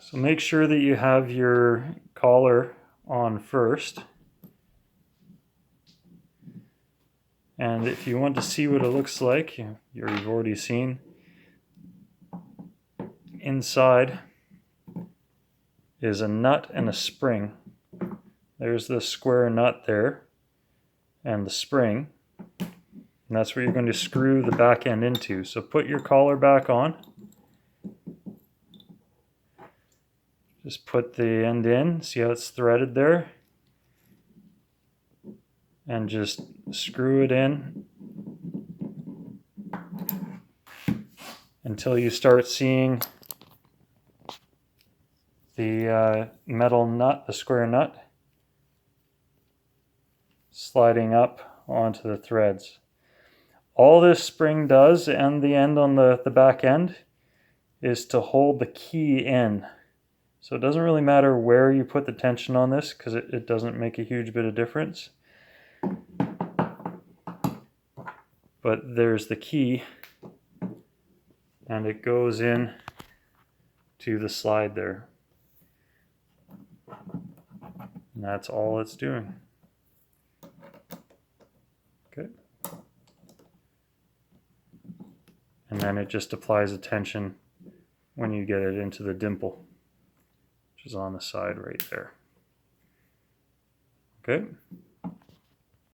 So make sure that you have your collar on first. And if you want to see what it looks like, you've already seen. Inside is a nut and a spring. There's the square nut there and the spring. And that's where you're going to screw the back end into. So put your collar back on. Just put the end in, see how it's threaded there? And just screw it in until you start seeing the metal nut, the square nut, sliding up onto the threads. All this spring does, and the end on the back end, is to hold the key in. So it doesn't really matter where you put the tension on this, because it doesn't make a huge bit of difference. But there's the key, and it goes in to the slide there. And that's all it's doing. Okay. And then it just applies a tension when you get it into the dimple, which is on the side right there. Okay.